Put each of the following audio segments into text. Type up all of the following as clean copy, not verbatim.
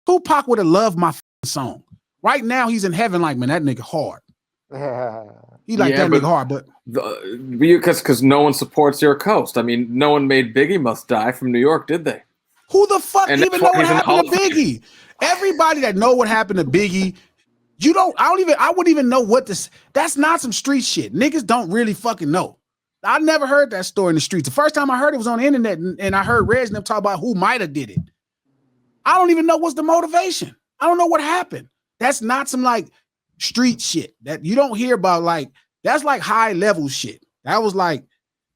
Tupac would have loved my song. Right now, he's in heaven like, man, that nigga hard. He like that nigga hard, but because no one supports your coast. I mean, no one made Biggie Must Die from New York, did they? Who the fuck even know what happened to Biggie? Everybody that know what happened to Biggie, I wouldn't even know what this. That's not some street shit. Niggas don't really fucking know. I never heard that story in the streets. The first time I heard it was on the internet, and I heard Reg and them talk about who might have did it. I don't even know what's the motivation. I don't know what happened. That's not some like street shit that you don't hear about. Like that's like high level shit. That was like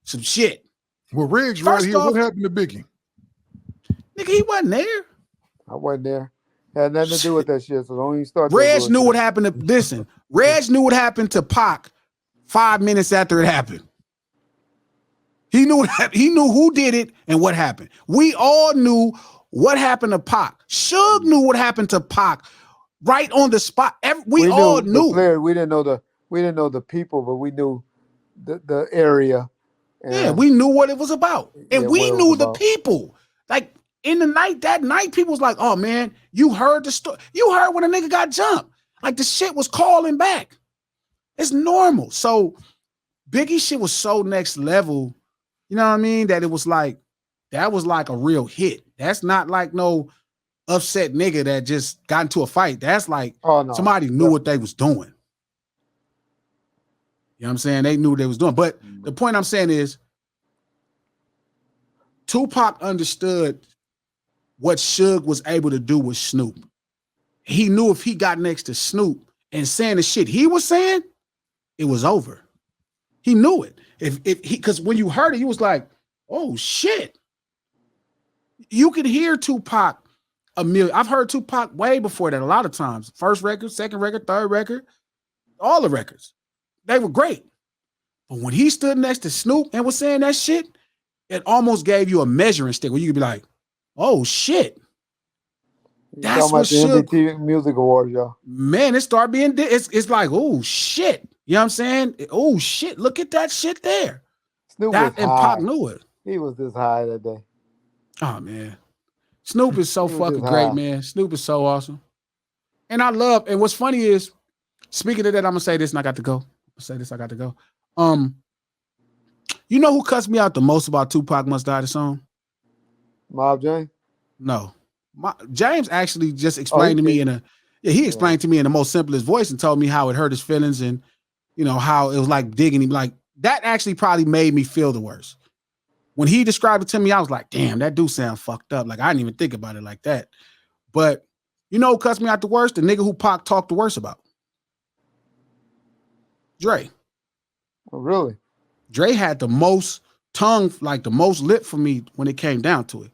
some shit. Well, Reg's right here. What happened to Biggie? Nigga, he wasn't there. I wasn't there. Had nothing to do with that shit. So don't even start. Reg knew what happened to listen. Reg knew what happened to Pac 5 minutes after it happened. He knew who did it and what happened. We all knew what happened to Pac. Suge knew what happened to Pac right on the spot. We all knew. We didn't know the people, but we knew the area. Yeah, we knew what it was about. And we knew the people. Like in the night, that night, people was like, oh man, you heard the story. You heard when a nigga got jumped. Like the shit was calling back. It's normal. So Biggie shit was so next level. You know what I mean? That it was like, that was like a real hit. That's not like no upset nigga that just got into a fight. That's like somebody knew what they was doing. You know what I'm saying? They knew what they was doing. But the point I'm saying is Tupac understood what Suge was able to do with Snoop. He knew if he got next to Snoop and saying the shit he was saying, it was over. He knew it. Because when you heard it, he was like, oh shit. You could hear Tupac a million. I've heard Tupac way before that a lot of times. First record, second record, third record, all the records. They were great. But when he stood next to Snoop and was saying that shit, it almost gave you a measuring stick where you could be like, oh shit. That's what the MTV Music Awards, y'all. Man, it started being, it's like, oh shit. You know what I'm saying? Oh shit, look at that shit there. Snoop and Pac knew it. He was this high that day. Oh man. Snoop is so fucking great, man. Snoop is so awesome. And I love, and what's funny is, speaking of that, I'm gonna say this and I got to go. You know who cussed me out the most about Tupac Must Die the song? Mob James? No. James actually just explained to me he explained to me in the most simplest voice and told me how it hurt his feelings and you know how it was like digging him. Like that actually probably made me feel the worst. When he described it to me, I was like, damn, that do sound fucked up. Like I didn't even think about it like that. But you know who cussed me out the worst? The nigga who Pac talked the worst about. Dre. Oh, really? Dre had the most tongue, like the most lip for me when it came down to it.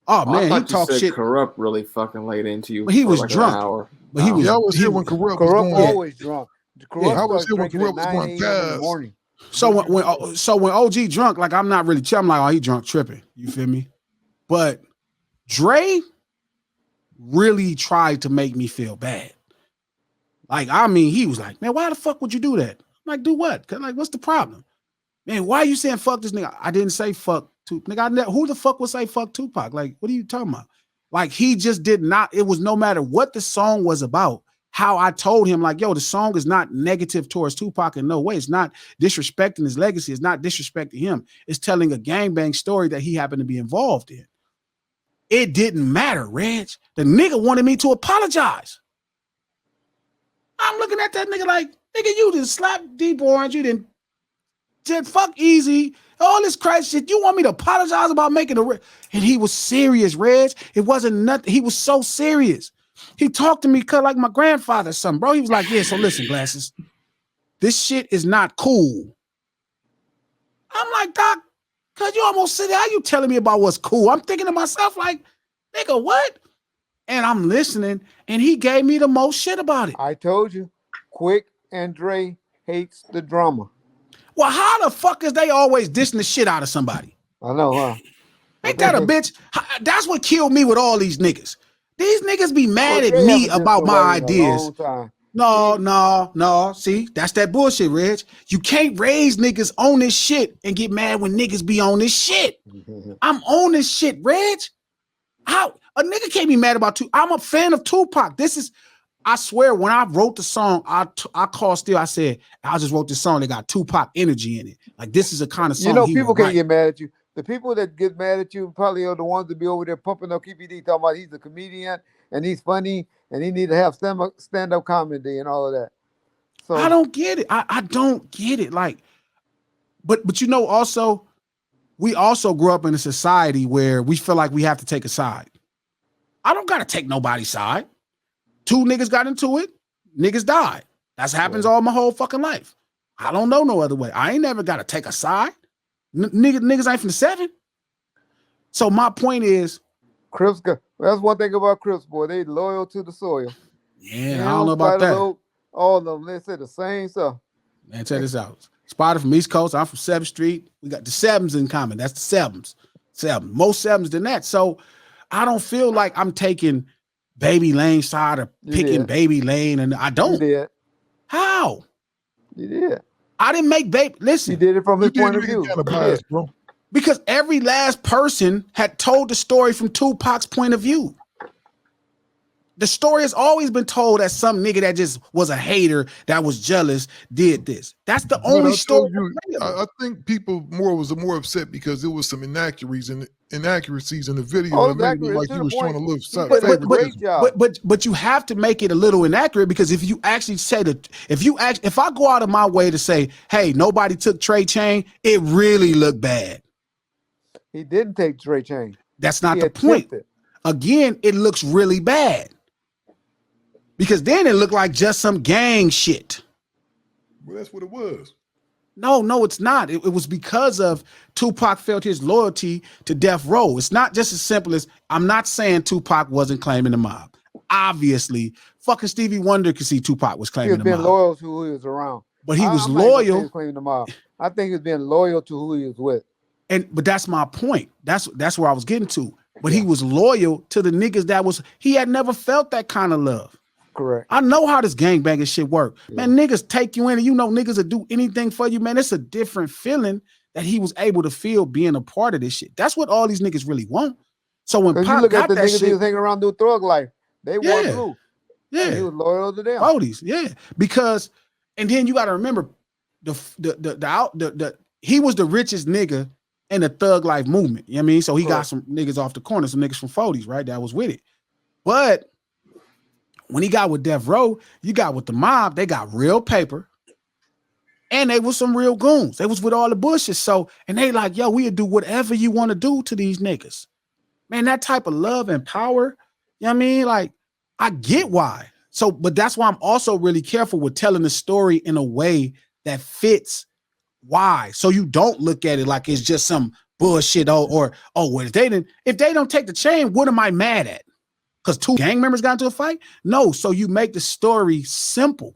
Oh man, he talked shit. Corrupt really fucking laid into you. But he was like drunk. But he was. I was here when Corrupt was going. Always drunk. I was here when Corrupt was going fast. So when OG drunk, like I'm not really. I'm like, oh, he drunk tripping. You feel me? But Dre really tried to make me feel bad. Like I mean, he was like, man, why the fuck would you do that? I'm like, do what? Cause like, what's the problem? Man, why are you saying fuck this nigga? I didn't say fuck Tupac. Nigga, who the fuck would say fuck Tupac? Like, what are you talking about? Like, he just did not, it was no matter what the song was about, how I told him, like, yo, the song is not negative towards Tupac in no way. It's not disrespecting his legacy. It's not disrespecting him. It's telling a gangbang story that he happened to be involved in. It didn't matter, Reg. The nigga wanted me to apologize. I'm looking at that nigga like, nigga, you didn't slap Deep Orange. You didn't fuck Easy. All this crazy shit. You want me to apologize about making a... And he was serious, Reg. It wasn't nothing. He was so serious. He talked to me like my grandfather or something, bro. He was like, yeah, so listen, Glasses. This shit is not cool. I'm like, Doc, cause you almost said, how you telling me about what's cool? I'm thinking to myself like, nigga, what? And I'm listening, and he gave me the most shit about it. I told you, Quick and Dre hates the drama. Well, how the fuck is they always dissing the shit out of somebody? I know, huh? Ain't that a bitch? That's what killed me with all these niggas. These niggas be mad at me about my ideas. No. See, that's that bullshit, Reg. You can't raise niggas on this shit and get mad when niggas be on this shit. I'm on this shit, Reg. How? A nigga can't be mad about I'm a fan of Tupac. I swear, when I wrote the song, I called Still. I said, I just wrote this song that got Tupac energy in it. Like, this is a kind of song. People can't get mad at you. The people that get mad at you probably are the ones that be over there pumping up KPD, talking about he's a comedian and he's funny and he need to have stand-up comedy and all of that. So I don't get it. I don't get it. Like, but also, we also grew up in a society where we feel like we have to take a side. I don't gotta take nobody's side. 2 niggas got into it, niggas died. That happens all my whole fucking life. I don't know no other way. I ain't never gotta take a side. Niggas ain't from the 7. So my point is, Crips, that's one thing about Crips, boy. They loyal to the soil. Yeah, I don't know about that. All of them, they say the same stuff. Man, check this out. Spider from East Coast. I'm from 7th Street. We got the 7s in common. That's the 7s. 7. Most 7s than that. So I don't feel like I'm taking Baby Lane's side or picking Baby Lane, and I don't. You did. How? You did. I didn't make Baby. Listen. You did it from his point of view. Kind of biased, bro. Because every last person had told the story from Tupac's point of view. The story has always been told as some nigga that just was a hater, that was jealous, did this. That's the only story. I think people was more upset because there was some inaccuracies in the video. Oh, and it made me like he was showing a little but you have to make it a little inaccurate, because if you actually say that, if I go out of my way to say, hey, nobody took Trey Chain, it really looked bad. He didn't take Trey Chain. That's not the point. Again, it looks really bad. Because then it looked like just some gang shit. Well, that's what it was. No, it's not. It was because of Tupac felt his loyalty to Death Row. It's not just as simple as, I'm not saying Tupac wasn't claiming the mob. Obviously, fucking Stevie Wonder could see Tupac was claiming the mob. He was being loyal to who he was around. But he was loyal. He was claiming the mob. I think he was being loyal to who he was with. But that's my point. That's where I was getting to. But he was loyal to the niggas he had never felt that kind of love. Correct. I know how this gangbanging shit work. Man, niggas take you in and niggas will do anything for you, man. It's a different feeling that he was able to feel being a part of this shit. That's what all these niggas really want. So when Pop you look got at the that niggas shit, he was hanging around doing thug life, they wore blue. Yeah. And he was loyal to them. Oldies, because, and then you got to remember he was the richest nigga in the thug life movement. You know what I mean? So he got some niggas off the corner, some niggas from 40s, right? That was with it. But when he got with Death Row, you got with the mob, they got real paper. And they was some real goons. They was with all the bushes. So, and they like, yo, we'll do whatever you want to do to these niggas. Man, that type of love and power, you know what I mean? Like, I get why. So, but that's why I'm also really careful with telling the story in a way that fits why. So you don't look at it like it's just some bullshit well, if they don't take the chain, what am I mad at? Because 2 gang members got into a fight? No. So you make the story simple.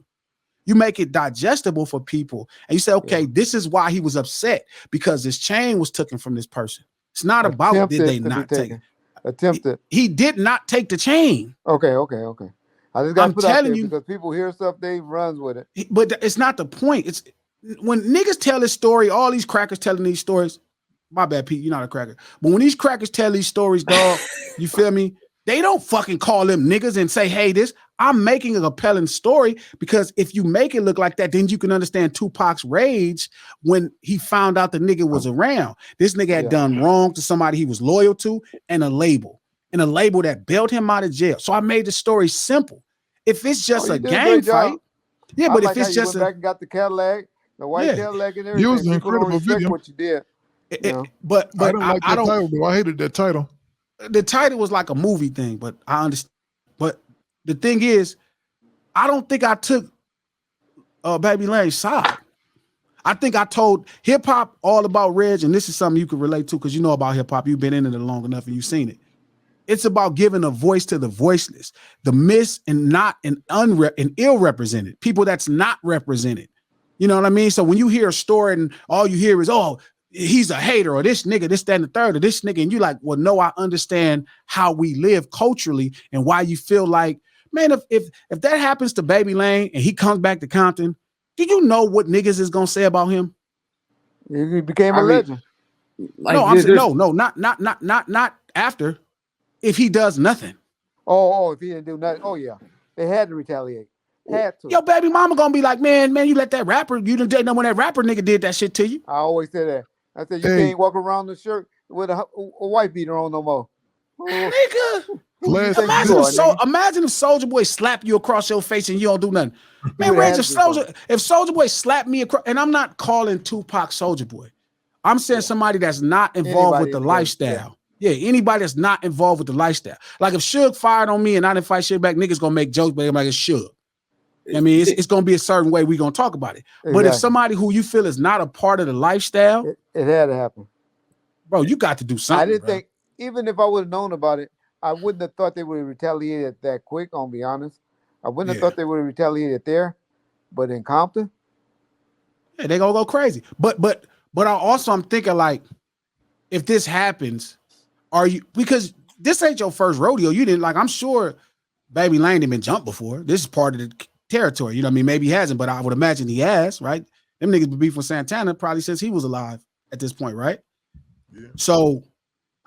You make it digestible for people. And you say, okay, this is why he was upset, because his chain was taken from this person. It's not about did they not take it. Attempted. He did not take the chain. Okay. I just got to put out there because people hear stuff, they runs with it. But it's not the point. It's when niggas tell this story, all these crackers telling these stories. My bad, Pete, you're not a cracker. But when these crackers tell these stories, dog, you feel me? They don't fucking call them niggas and say, hey, I'm making a compelling story, because if you make it look like that, then you can understand Tupac's rage when he found out the nigga was around. This nigga had done wrong to somebody he was loyal to, and a label that bailed him out of jail. So I made the story simple. If it's just a gang fight, but if it's just back and got the Cadillac, the white Cadillac and everything, it was an incredible video. What you did, but I don't like that title, though. I hated that title. The title was like a movie thing, but I understand. But the thing is, I don't think I took Baby Lane's side. I think I told hip hop all about Reg, and this is something you can relate to because you know about hip hop. You've been in it long enough and you've seen it. It's about giving a voice to the voiceless, the miss and not and ill represented, people that's not represented. You know what I mean? So when you hear a story and all you hear is, oh, he's a hater, or this nigga, this, that, and the third, or this nigga, and you like, well, no, I understand how we live culturally and why you feel like, man, if that happens to Baby Lane and he comes back to Compton, do you know what niggas is gonna say about him? He became a legend. Like, no, I'm saying no, not after. if he does nothing. Oh, if he didn't do nothing. Oh yeah, they had to retaliate. Had to. Your baby mama gonna be like, man, you let that rapper, you didn't know when that rapper nigga did that shit to you. I always say that. I said you Hey. can't walk around the shirt with a white beater on no more. Nigga, Last imagine if Soulja Boy slap you across your face and you don't do nothing. Man, would Reg, have to if Soulja Boy slapped me across, and I'm not calling Tupac Soulja Boy, I'm saying somebody that's not involved with the lifestyle. Yeah, anybody that's not involved with the lifestyle. Like if Suge fired on me and I didn't fight shit back, niggas gonna make jokes, but they're like it's Suge. I mean, it's gonna be a certain way we gonna talk about it. Exactly. But if somebody who you feel is not a part of the lifestyle, it had to happen. Bro, you got to do something. I didn't think, even if I would have known about it, I wouldn't have thought they would have retaliated that quick, I'll be honest. I wouldn't have thought they would have retaliated there, but in Compton, yeah, they gonna go crazy. But I'm thinking like, if this happens, are you, because this ain't your first rodeo. You didn't, like, I'm sure Baby Lane didn't been jumped before. This is part of the territory. You know what I mean? Maybe he hasn't, but I would imagine he has, right? Them niggas been beefing with Santana probably since he was alive at this point, right? Yeah. So,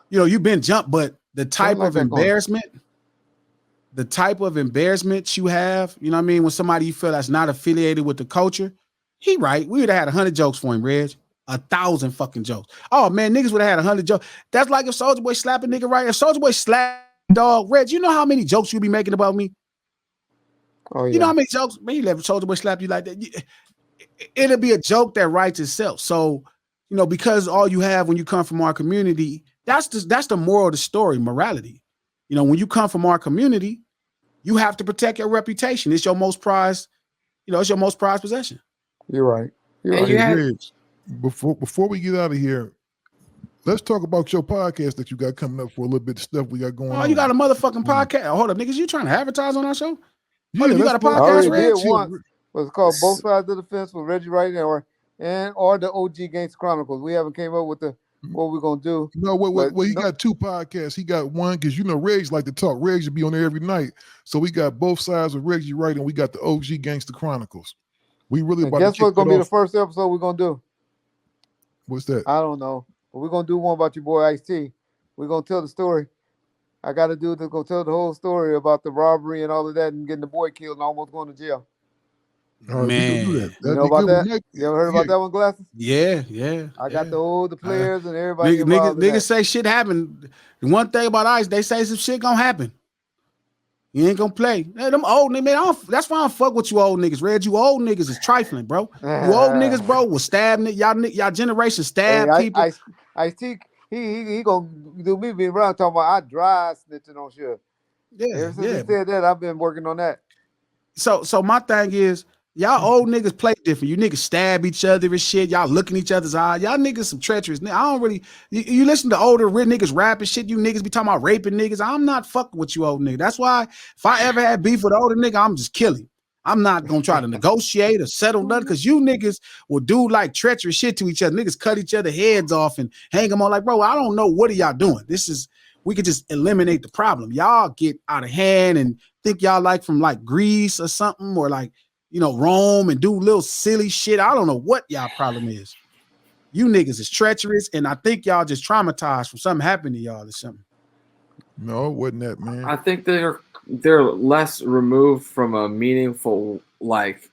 you know, you've been jumped, but the type of embarrassment you have, you know what I mean? When somebody you feel that's not affiliated with the culture, he right. We would have had 100 jokes for him, Reg. 1,000 fucking jokes. Oh man, niggas would have had 100 jokes. That's like if Soulja Boy slap a nigga, right? If Soulja Boy slap dog, Reg, you know how many jokes you be making about me? Oh yeah. You know how many jokes? Man, you let Soulja Boy slap you like that. It'll be a joke that writes itself. So, you know, because all you have when you come from our community, that's the moral of the story, morality. You know, when you come from our community, you have to protect your reputation. It's your most prized, you know, it's your most prized possession. You're right. Reg, before we get out of here, let's talk about your podcast that you got coming up for a little bit of stuff we got going on. Oh, you got a motherfucking podcast? Oh, hold up, niggas, you trying to advertise on our show? Yeah, you got a podcast, I already Reg? did once. It was called Both Sides of the Fence with Reggie Wright or the OG Gangsta Chronicles. We haven't came up with what we're gonna do. No, he got two podcasts. He got one because you know Reg's like to talk. Reg should be on there every night. So we got Both Sides with Reggie Wright and we got the OG Gangsta Chronicles. We really about guess to what's gonna be the first episode we're gonna do? What's that? I don't know. But we're gonna do one about your boy Ice-T. We're gonna tell the story. I gotta go tell the whole story about the robbery and all of that and getting the boy killed and almost going to jail. All right, man, do that. You know about that? You ever heard about that one, Glasses? Yeah. I got the players and everybody involved. Niggas say shit happened. The one thing about Ice, they say some shit gonna happen. You ain't gonna play. Hey, them old niggas, man. That's why I don't fuck with you old niggas. Reg, you old niggas is trifling, bro. You old niggas, bro, will stab y'all generation stab people. Ice-T, he gonna do me being around talking about I dry snitching on shit. Yeah. Ever since he said that, I've been working on that. So my thing is, y'all old niggas play different. You niggas stab each other and shit. Y'all look in each other's eyes. Y'all niggas some treacherous. I don't really. You listen to older niggas rapping shit. You niggas be talking about raping niggas. I'm not fucking with you old niggas. That's why if I ever had beef with an older nigga, I'm just killing. I'm not gonna try to negotiate or settle nothing because you niggas will do like treacherous shit to each other. Niggas cut each other heads off and hang them on. Like, bro, I don't know what are y'all doing. We could just eliminate the problem. Y'all get out of hand and think y'all like from like Greece or something or like, you know, Rome and do little silly shit. I don't know what y'all problem is. You niggas is treacherous, and I think y'all just traumatized from something happened to y'all or something. No, it wasn't that, man. I think they're less removed from a meaningful, like,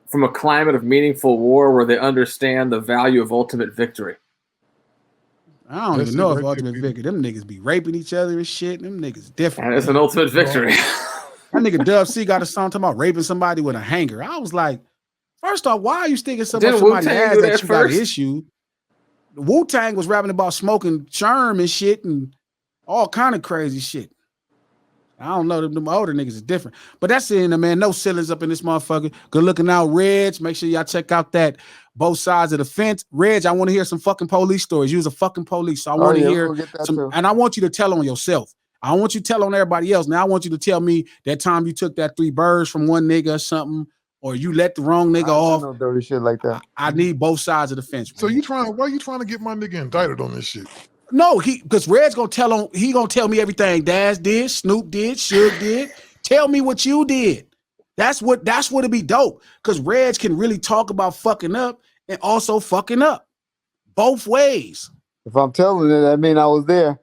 from a climate of meaningful war where they understand the value of ultimate victory. I don't even know if ultimate victory. Them niggas be raping each other and shit. Them niggas different. And it's an ultimate victory. That nigga Dub C got a song talking about raping somebody with a hanger. I was like, first off, why are you sticking so much somebody's ass that you got an issue? Wu-Tang was rapping about smoking sherm and shit and all kind of crazy shit. I don't know. Them older niggas is different. But that's it, man. No ceilings up in this motherfucker. Good looking out, Reg. Make sure y'all check out that Both Sides of the Fence. Reg, I want to hear some fucking police stories. You was a fucking police. So I want to hear some, and I want you to tell on yourself. I don't want you to tell on everybody else. Now I want you to tell me that time you took that 3 birds from one nigga or something, or you let the wrong nigga off. No dirty shit like that. I need both sides of the fence. So why you trying to get my nigga indicted on this shit? No, because Red's gonna tell me everything Daz did, Snoop did, Suge did. Tell me what you did. That's what'd be dope. Because Reg can really talk about fucking up and also fucking up. Both ways. If I'm telling it, that mean I was there.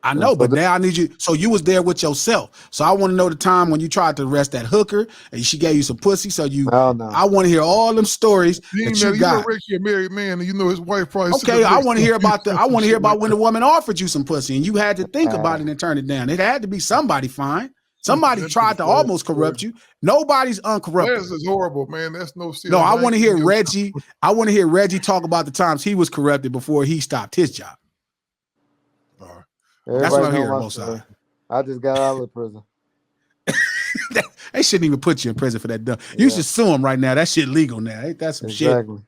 I know, but now I need you. So you was there with yourself. So I want to know the time when you tried to arrest that hooker and she gave you some pussy. So I want to hear all them stories that you got. Reggie, a married man, and his wife probably. Okay, I want to hear about when the woman offered you some pussy and you had to think about it and turn it down. It had to be somebody fine. Somebody tried to almost corrupt you. Nobody's uncorruptible. This is horrible, man. That's no. No, I want to hear Reggie. I want to hear Reggie talk about the times he was corrupted before he stopped his job. That's what I'm hearing both sides. I just got out of prison. They shouldn't even put you in prison for that. You should sue him right now. That shit legal now. Ain't that some shit? Exactly.